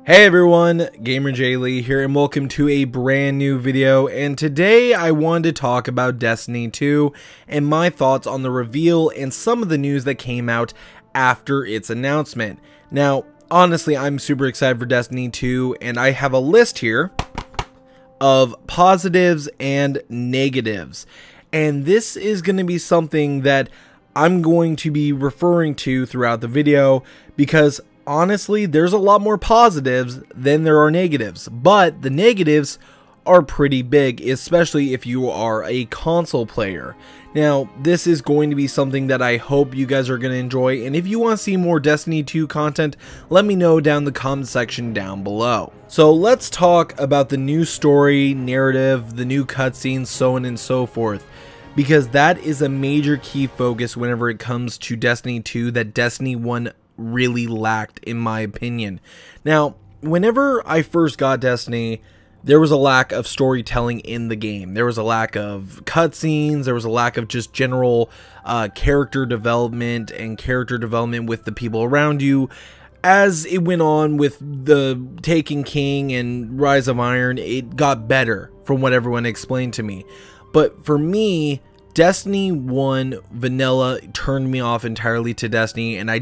Hey everyone, GamerJlee here and welcome to a brand new video, and today I wanted to talk about Destiny 2 and my thoughts on the reveal and some of the news that came out after its announcement. Now, honestly, I'm super excited for Destiny 2 and I have a list here of positives and negatives. And this is going to be something that I'm going to be referring to throughout the video because honestly, there's a lot more positives than there are negatives, but the negatives are pretty big, especially if you are a console player. Now, this is going to be something that I hope you guys are going to enjoy, and if you want to see more Destiny 2 content, let me know down in the comment section down below. So let's talk about the new story, narrative, the new cutscenes, so on and so forth, because that is a major key focus whenever it comes to Destiny 2 that Destiny 1 really lacked, in my opinion. Now, whenever I first got Destiny, there was a lack of storytelling in the game. There was a lack of cutscenes, there was a lack of just general character development and character development with the people around you. As it went on with the Taken King and Rise of Iron, it got better from what everyone explained to me. But for me, Destiny 1 Vanilla turned me off entirely to Destiny, and I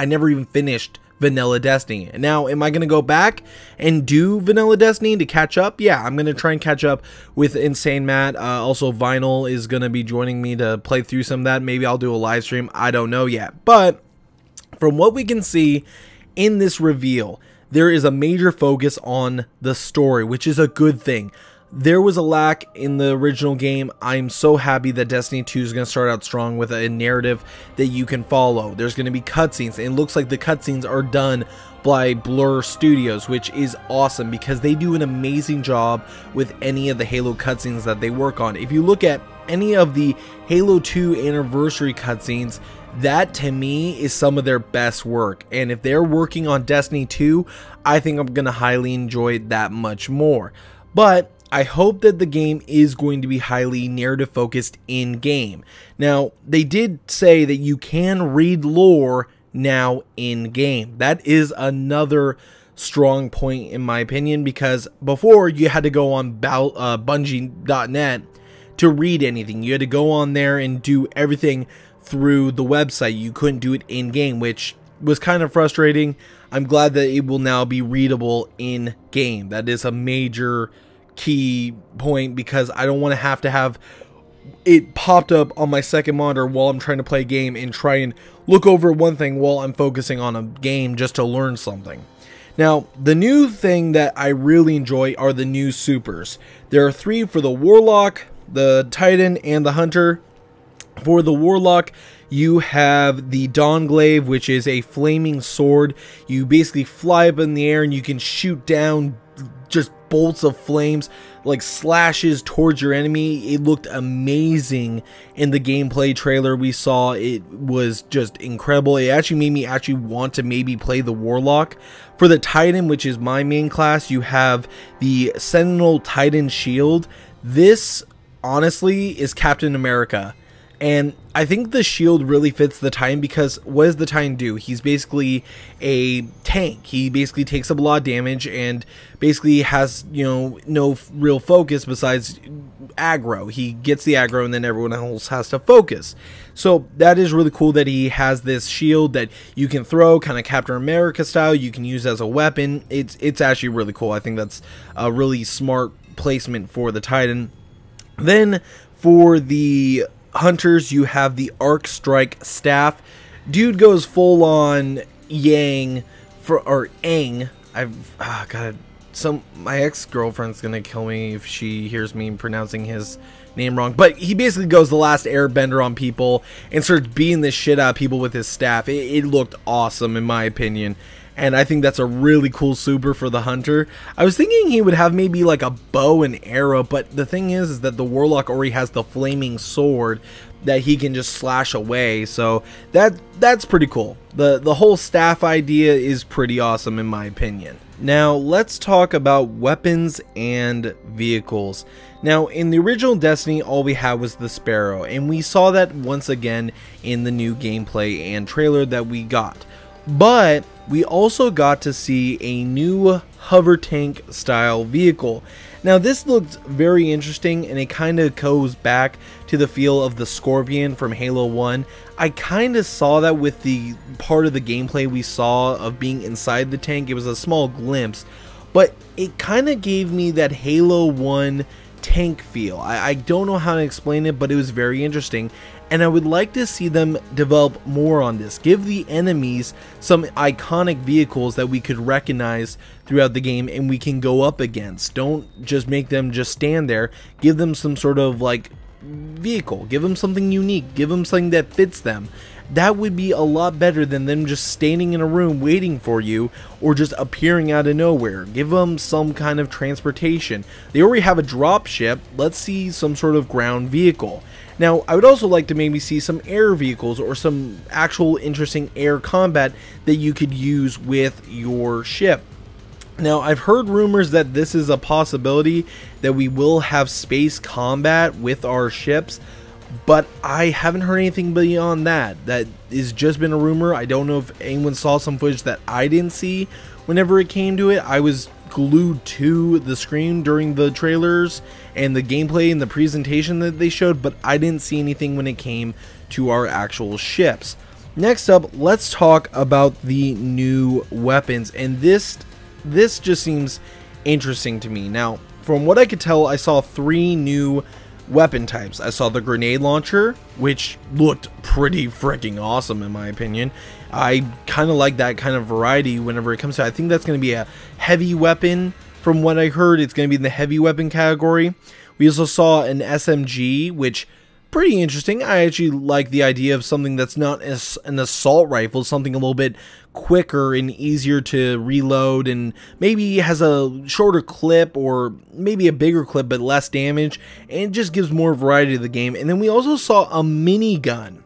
never even finished Vanilla Destiny. Now, am I going to go back and do Vanilla Destiny to catch up? Yeah, I'm going to try and catch up with Insane Matt. Also, Vinyl is going to be joining me to play through some of that. Maybe I'll do a live stream. I don't know yet. But from what we can see in this reveal, there is a major focus on the story, which is a good thing. There was a lack in the original game. I'm so happy that Destiny 2 is going to start out strong with a narrative that you can follow. There's going to be cutscenes, and it looks like the cutscenes are done by Blur Studios, which is awesome because they do an amazing job with any of the Halo cutscenes that they work on. If you look at any of the Halo 2 anniversary cutscenes, that to me is some of their best work, and if they're working on Destiny 2, I think I'm going to highly enjoy it that much more. But I hope that the game is going to be highly narrative focused in game. Now, they did say that you can read lore now in game. That is another strong point in my opinion, because before you had to go on Bungie.net to read anything. You had to go on there and do everything through the website. You couldn't do it in game, which was kind of frustrating. I'm glad that it will now be readable in game. That is a major key point because I don't want to have it popped up on my second monitor while I'm trying to play a game and try and look over one thing while I'm focusing on a game just to learn something. Now, the new thing that I really enjoy are the new supers. There are 3 for the Warlock, the Titan, and the Hunter. For the Warlock, you have the Dawnglaive, which is a flaming sword. You basically fly up in the air and you can shoot down just bolts of flames, like slashes towards your enemy. It looked amazing in the gameplay trailer we saw. It was just incredible. It actually made me want to maybe play the Warlock. For the Titan, which is my main class, you have the Sentinel Titan shield. This honestly is Captain America. And I think the shield really fits the Titan because what does the Titan do? He's basically a tank. He basically takes up a lot of damage and basically has, you know, no real focus besides aggro. He gets the aggro and then everyone else has to focus. So that is really cool that he has this shield that you can throw, kind of Captain America style. You can use as a weapon. It's actually really cool. I think that's a really smart placement for the Titan. Then for the Hunters, you have the Arc Strike Staff. Dude goes full on Yang or Aang. My ex-girlfriend's gonna kill me if she hears me pronouncing his name wrong, but he basically goes the last airbender on people and starts beating the shit out of people with his staff. It looked awesome in my opinion, and I think that's a really cool super for the Hunter. I was thinking he would have maybe like a bow and arrow, but the thing is that the Warlock already has the flaming sword that he can just slash away, so that's pretty cool. The whole staff idea is pretty awesome in my opinion. Now let's talk about weapons and vehicles. Now in the original Destiny, all we had was the Sparrow, and we saw that once again in the new gameplay and trailer that we got. But we also got to see a new hover tank style vehicle. Now this looked very interesting, and it kind of goes back to the feel of the Scorpion from Halo 1. I kind of saw that with the part of the gameplay we saw of being inside the tank. It was a small glimpse, but it kind of gave me that Halo 1 tank feel. I don't know how to explain it, but it was very interesting, and I would like to see them develop more on this. Give the enemies some iconic vehicles that we could recognize throughout the game and we can go up against. Don't just make them just stand there. Give them some sort of like vehicle. Give them something unique. Give them something that fits them. That would be a lot better than them just standing in a room waiting for you or just appearing out of nowhere. Give them some kind of transportation. They already have a drop ship. Let's see some sort of ground vehicle. Now, I would also like to maybe see some air vehicles or some actual interesting air combat that you could use with your ship. Now, I've heard rumors that this is a possibility, that we will have space combat with our ships, but I haven't heard anything beyond that. That has just been a rumor. I don't know if anyone saw some footage that I didn't see whenever it came to it. I was glued to the screen during the trailers and the gameplay and the presentation that they showed, but I didn't see anything when it came to our actual ships. Next up, let's talk about the new weapons, and this just seems interesting to me. Now, from what I could tell, I saw 3 new weapon types. I saw the grenade launcher, which looked pretty freaking awesome in my opinion. I kind of like that kind of variety whenever it comes to it. I think that's going to be a heavy weapon. From what I heard, it's going to be in the heavy weapon category. We also saw an SMG, which pretty interesting. I actually like the idea of something that's not an assault rifle, something a little bit quicker and easier to reload, and maybe has a shorter clip or maybe a bigger clip but less damage, and it just gives more variety to the game. And then we also saw a minigun.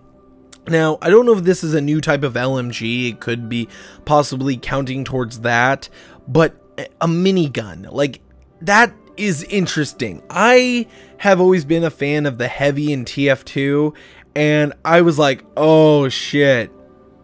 Now, I don't know if this is a new type of LMG. It could be possibly counting towards that, but a minigun, like, that is interesting. I have always been a fan of the heavy in TF2, and I was like, oh shit,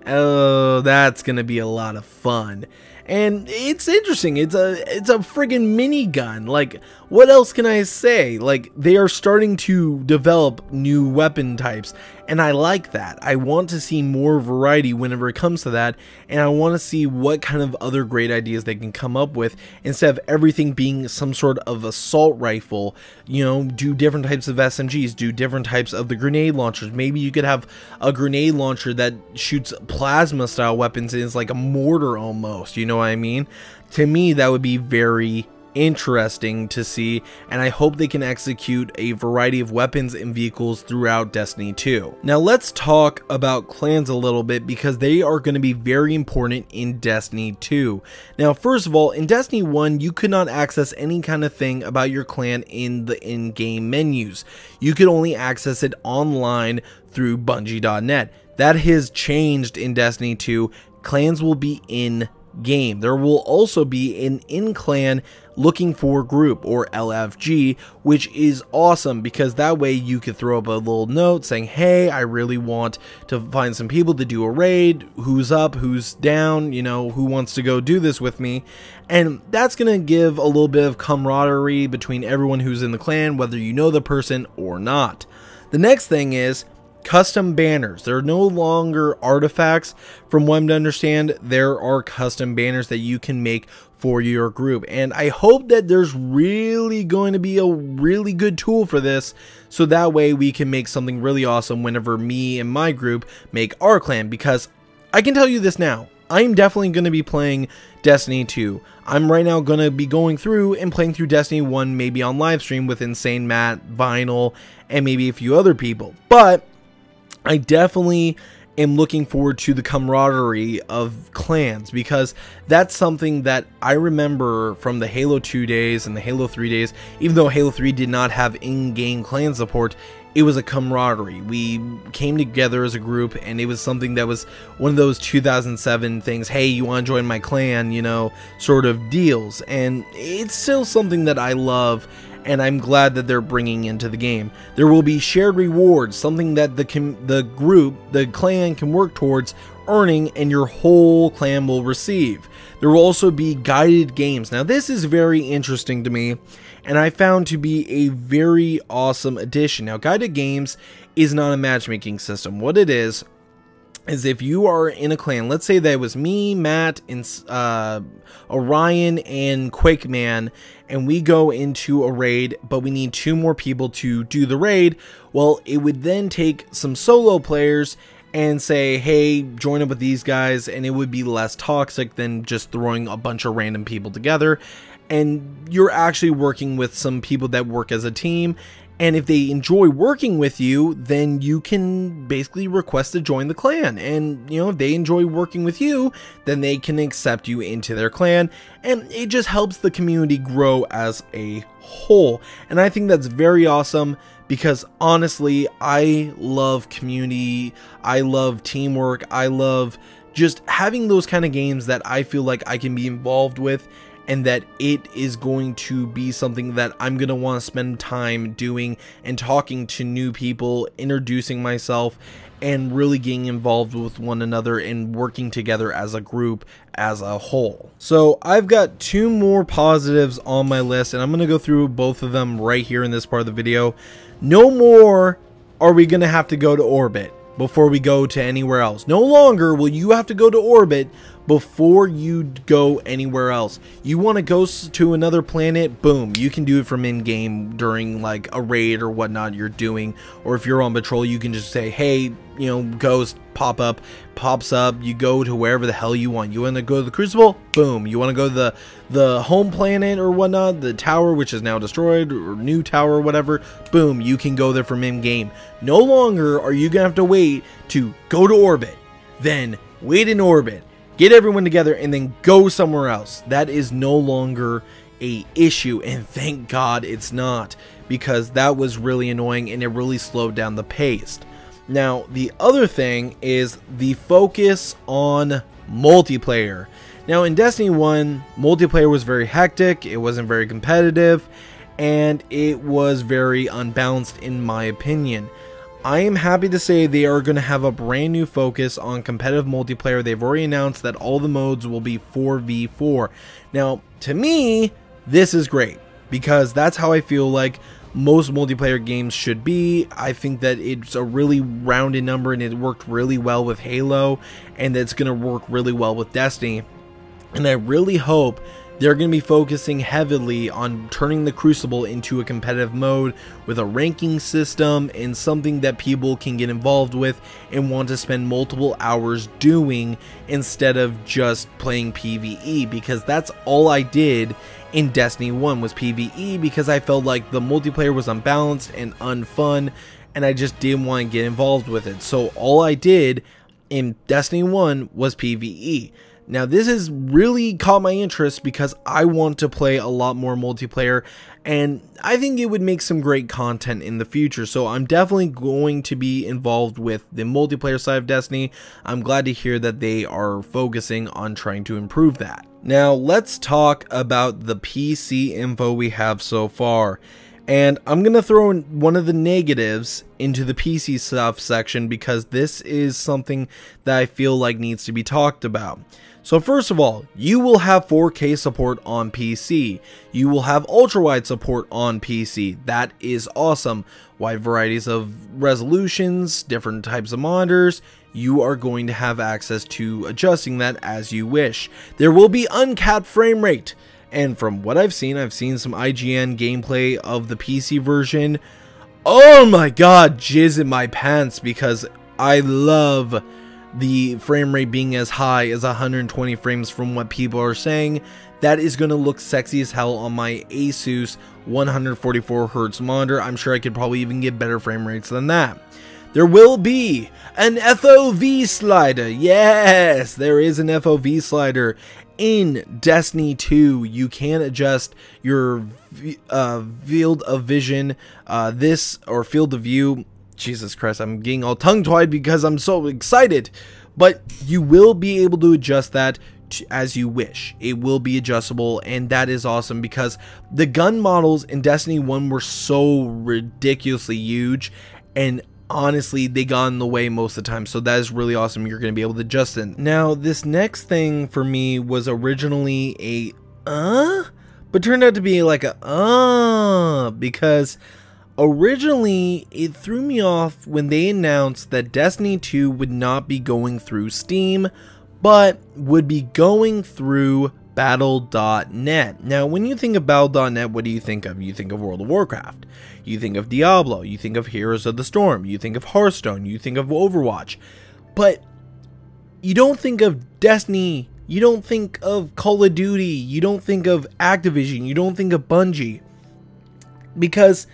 oh, that's gonna be a lot of fun. And it's interesting. It's a friggin' minigun. Like, what else can I say? Like, they are starting to develop new weapon types, and I like that. I want to see more variety whenever it comes to that, and I want to see what kind of other great ideas they can come up with instead of everything being some sort of assault rifle. You know, do different types of SMGs, do different types of the grenade launchers. Maybe you could have a grenade launcher that shoots plasma style weapons and is like a mortar almost, you know what I mean? To me, that would be very interesting to see, and I hope they can execute a variety of weapons and vehicles throughout Destiny 2. Now let's talk about clans a little bit, because they are going to be very important in Destiny 2. Now, first of all, in Destiny 1, you could not access any kind of thing about your clan in the in-game menus. You could only access it online through Bungie.net. That has changed in Destiny 2. Clans will be in game. There will also be an in-clan looking for group, or LFG, which is awesome, because that way you could throw up a little note saying, hey, I really want to find some people to do a raid, who's up, who's down, you know, who wants to go do this with me. And that's gonna give a little bit of camaraderie between everyone who's in the clan, whether you know the person or not. The next thing is custom banners. They're no longer artifacts. From what I'm to understand, there are custom banners that you can make for your group, and I hope that there's really going to be a really good tool for this, so that way we can make something really awesome whenever me and my group make our clan. Because I can tell you this now, I'm definitely going to be playing Destiny 2. I'm right now going to be going through and playing through Destiny 1, maybe on live stream with Insane Matt, Vinyl, and maybe a few other people. But I definitely am looking forward to the camaraderie of clans, because that's something that I remember from the Halo 2 days and the Halo 3 days. Even though Halo 3 did not have in-game clan support, it was a camaraderie. We came together as a group, and it was something that was one of those 2007 things, hey, you want to join my clan, you know, sort of deals. And it's still something that I love, and I'm glad that they're bringing into the game. There will be shared rewards, something that the clan can work towards earning and your whole clan will receive. There will also be guided games. Now this is very interesting to me, and I found to be a very awesome addition. Now guided games is not a matchmaking system. What it is if you are in a clan, let's say that it was me, Matt, and Orion and Quakeman, and we go into a raid, but we need 2 more people to do the raid. Well, it would then take some solo players and say, hey, join up with these guys, and it would be less toxic than just throwing a bunch of random people together. And you're actually working with some people that work as a team, and if they enjoy working with you, then you can basically request to join the clan. And, you know, if they enjoy working with you, then they can accept you into their clan. And it just helps the community grow as a whole. And I think that's very awesome because, honestly, I love community. I love teamwork. I love just having those kind of games that I feel like I can be involved with, and that it is going to be something that I'm going to want to spend time doing and talking to new people, introducing myself, and really getting involved with one another and working together as a group as a whole. So I've got 2 more positives on my list, and I'm going to go through both of them right here in this part of the video. No more are we going to have to go to orbit before we go to anywhere else. No longer will you have to go to orbit before you go anywhere else. You want to go to another planet, boom, you can do it from in-game during like a raid or whatnot you're doing, or if you're on patrol, you can just say, hey, you know, ghost pops up, you go to wherever the hell you want. You want to go to the Crucible, boom. You want to go to the home planet or whatnot, the tower which is now destroyed, or new tower or whatever, boom, you can go there from in-game. No longer are you gonna have to wait to go to orbit, then wait in orbit, get everyone together, and then go somewhere else. That is no longer a issue, and thank God it's not, because that was really annoying and it really slowed down the pace. Now, the other thing is the focus on multiplayer. Now, in Destiny 1, multiplayer was very hectic, it wasn't very competitive, and it was very unbalanced in my opinion. I am happy to say they are going to have a brand new focus on competitive multiplayer. They've already announced that all the modes will be 4v4. Now, to me, this is great, because that's how I feel like most multiplayer games should be. I think that it's a really rounded number, and it worked really well with Halo, and it's going to work really well with Destiny. And I really hope they're going to be focusing heavily on turning the Crucible into a competitive mode with a ranking system and something that people can get involved with and want to spend multiple hours doing instead of just playing PvE, because that's all I did in Destiny 1 was PvE, because I felt like the multiplayer was unbalanced and unfun and I just didn't want to get involved with it. So all I did in Destiny 1 was PvE. Now this has really caught my interest because I want to play a lot more multiplayer, and I think it would make some great content in the future. So I'm definitely going to be involved with the multiplayer side of Destiny. I'm glad to hear that they are focusing on trying to improve that. Now let's talk about the PC info we have so far. And I'm going to throw in one of the negatives into the PC stuff section, because this is something that I feel like needs to be talked about. So first of all, you will have 4K support on PC. You will have ultra-wide support on PC. That is awesome. Wide varieties of resolutions, different types of monitors. You are going to have access to adjusting that as you wish. There will be uncapped frame rate. And from what I've seen some IGN gameplay of the PC version. Oh my god, jizz in my pants, because I love the frame rate being as high as 120 frames from what people are saying. That is going to look sexy as hell on my Asus 144Hz monitor. I'm sure I could probably even get better frame rates than that. There will be an FOV slider. Yes, there is an FOV slider. In Destiny 2, you can adjust your field of vision, field of view. Jesus Christ, I'm getting all tongue-tied because I'm so excited. But you will be able to adjust that as you wish. It will be adjustable, and that is awesome because the gun models in Destiny 1 were so ridiculously huge, and honestly they got in the way most of the time, so that is really awesome. You're going to be able to adjust it. Now this next thing for me was originally a but turned out to be like a because originally it threw me off when they announced that Destiny 2 would not be going through Steam, but would be going through Battle.net. Now, when you think of Battle.net, what do you think of? You think of World of Warcraft. You think of Diablo. You think of Heroes of the Storm. You think of Hearthstone. You think of Overwatch. But you don't think of Destiny. You don't think of Call of Duty. You don't think of Activision. You don't think of Bungie. Because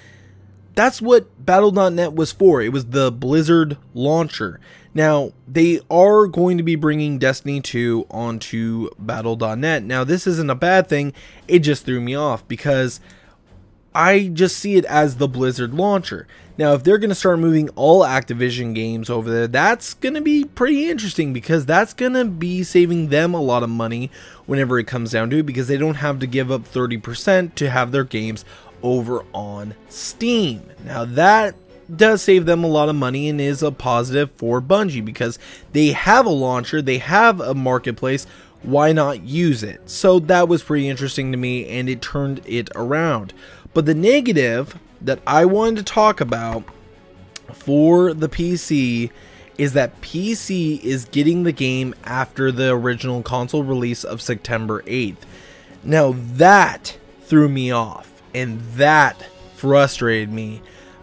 that's what Battle.net was for. It was the Blizzard launcher. Now, they are going to be bringing Destiny 2 onto Battle.net. Now, this isn't a bad thing. It just threw me off because I just see it as the Blizzard launcher. Now, if they're going to start moving all Activision games over there, that's going to be pretty interesting because that's going to be saving them a lot of money whenever it comes down to it, because they don't have to give up 30% to have their games over on Steam. Now, that does save them a lot of money and is a positive for Bungie because they have a launcher, they have a marketplace. Why not use it? So that was pretty interesting to me, and it turned it around. But the negative that I wanted to talk about for the PC is that PC is getting the game after the original console release of September 8th. Now that threw me off, and that frustrated me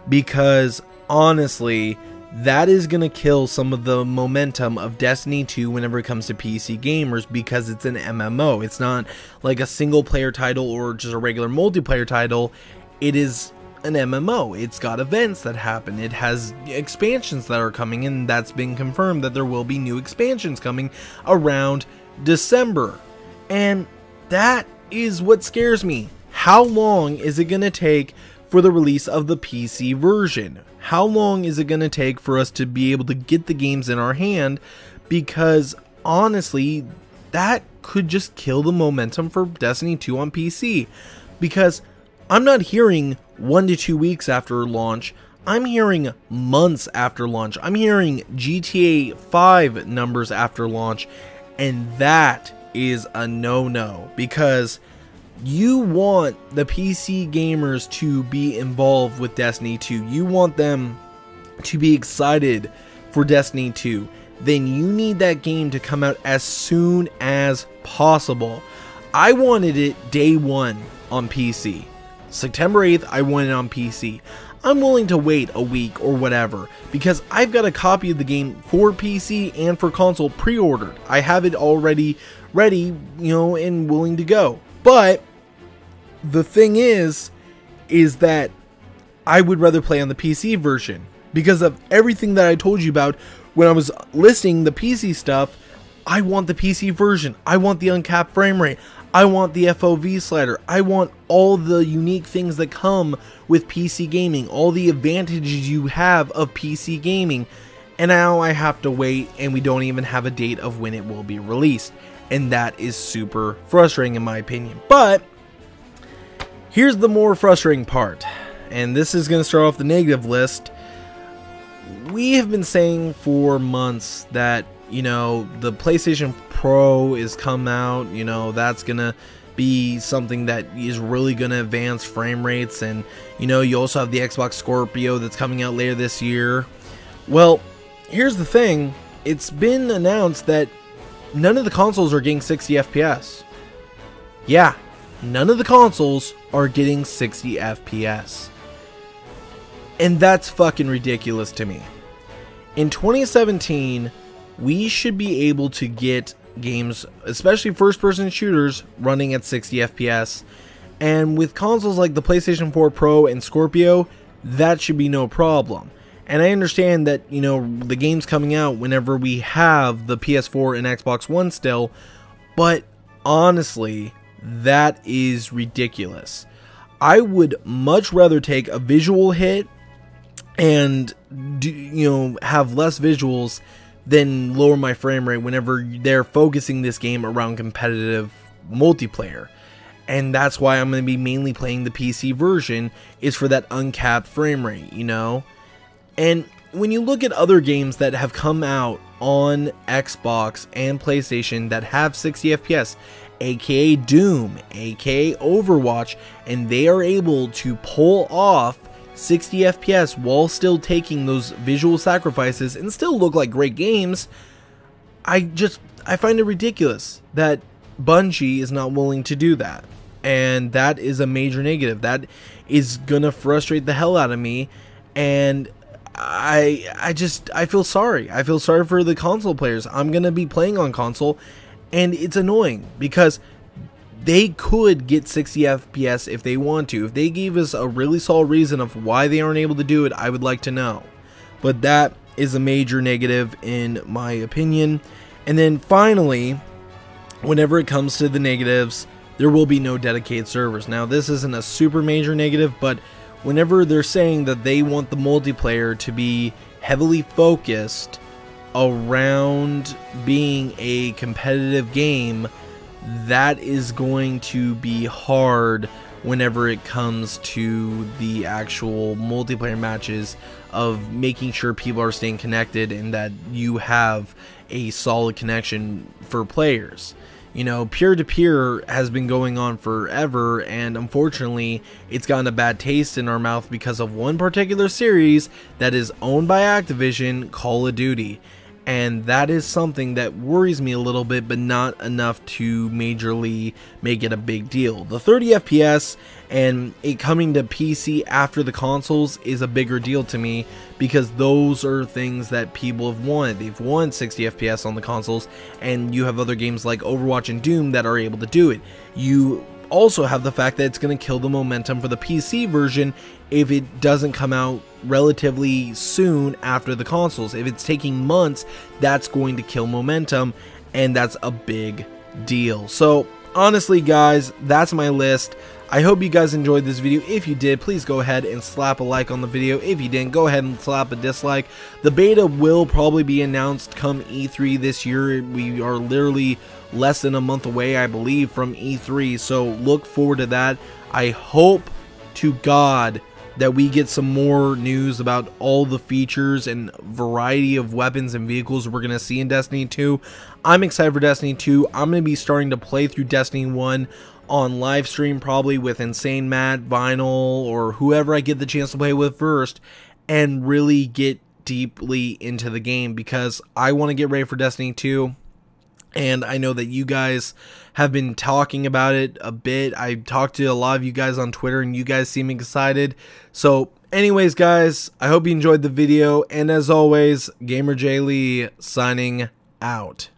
because honestly, that is going to kill some of the momentum of Destiny 2 whenever it comes to PC gamers, because it's an MMO. It's not like a single player title or just a regular multiplayer title. It is an MMO. It's got events that happen. It has expansions that are coming, and that's been confirmed that there will be new expansions coming around December. And that is what scares me. How long is it going to take for the release of the PC version? How long is it going to take for us to be able to get the games in our hand? Because honestly, that could just kill the momentum for Destiny 2 on PC. Because I'm not hearing 1 to 2 weeks after launch. I'm hearing months after launch. I'm hearing GTA 5 numbers after launch. And that is a no-no, because you want the PC gamers to be involved with Destiny 2. You want them to be excited for Destiny 2. Then you need that game to come out as soon as possible. I wanted it day one on PC. September 8th, I want it on PC. I'm willing to wait a week or whatever, because I've got a copy of the game for PC and for console pre-ordered. I have it already ready, and willing to go. But the thing is that I would rather play on the PC version because of everything that I told you about when I was listing the PC stuff. I want the PC version. I want the uncapped frame rate. I want the FOV slider. I want all the unique things that come with PC gaming, all the advantages you have of PC gaming. And now I have to wait, and we don't even have a date of when it will be released. And that is super frustrating in my opinion. But here's the more frustrating part, and this is going to start off the negative list. We have been saying for months that, the PlayStation Pro is come out, that's going to be something that is really going to advance frame rates, and, you also have the Xbox Scorpio that's coming out later this year. Well, here's the thing. It's been announced that none of the consoles are getting 60 FPS. Yeah. None of the consoles are getting 60 FPS. And that's fucking ridiculous to me. In 2017, we should be able to get games, especially first-person shooters, running at 60 FPS. And with consoles like the PlayStation 4 Pro and Scorpio, that should be no problem. And I understand that, the game's coming out whenever we have the PS4 and Xbox One still, but honestly, that is ridiculous. I would much rather take a visual hit and have less visuals then lower my frame rate whenever they're focusing this game around competitive multiplayer. And that's why I'm going to be mainly playing the PC version, is for that uncapped frame rate, you know? And when you look at other games that have come out on Xbox and PlayStation that have 60 FPS, aka Doom, aka Overwatch, and they are able to pull off 60 FPS while still taking those visual sacrifices and still look like great games, I find it ridiculous that Bungie is not willing to do that. And that is a major negative. That is gonna frustrate the hell out of me, and I feel sorry. I feel sorry for the console players. I'm gonna be playing on console, and it's annoying because they could get 60 FPS if they want to. If they gave us a really solid reason of why they aren't able to do it, I would like to know. But that is a major negative in my opinion. And then finally, whenever it comes to the negatives, there will be no dedicated servers. Now, this isn't a super major negative, but whenever they're saying that they want the multiplayer to be heavily focused around being a competitive game, that is going to be hard whenever it comes to the actual multiplayer matches, of making sure people are staying connected and that you have a solid connection for players. You know, peer-to-peer has been going on forever, and unfortunately it's gotten a bad taste in our mouth because of one particular series that is owned by Activision, Call of Duty. And that is something that worries me a little bit, but not enough to majorly make it a big deal. The 30 FPS and it coming to PC after the consoles is a bigger deal to me, because those are things that people have wanted. They've wanted 60 FPS on the consoles, and you have other games like Overwatch and Doom that are able to do it. You also have the fact that it's going to kill the momentum for the PC version if it doesn't come out relatively soon after the consoles. If it's taking months, that's going to kill momentum, and that's a big deal. So honestly guys, that's my list. I hope you guys enjoyed this video. If you did, please go ahead and slap a like on the video. If you didn't, go ahead and slap a dislike. The beta will probably be announced come E3 this year. We are literally less than a month away, I believe, from E3, so look forward to that. I hope to God that we get some more news about all the features and variety of weapons and vehicles we're going to see in Destiny 2. I'm excited for Destiny 2. I'm going to be starting to play through Destiny 1 on live stream, probably with Insane Matt, Vinyl, or whoever I get the chance to play with first, and really get deeply into the game, because I want to get ready for Destiny 2. And I know that you guys have been talking about it a bit. I talked to a lot of you guys on Twitter, and you guys seem excited. So anyways guys, I hope you enjoyed the video, and as always, GamerJlee signing out.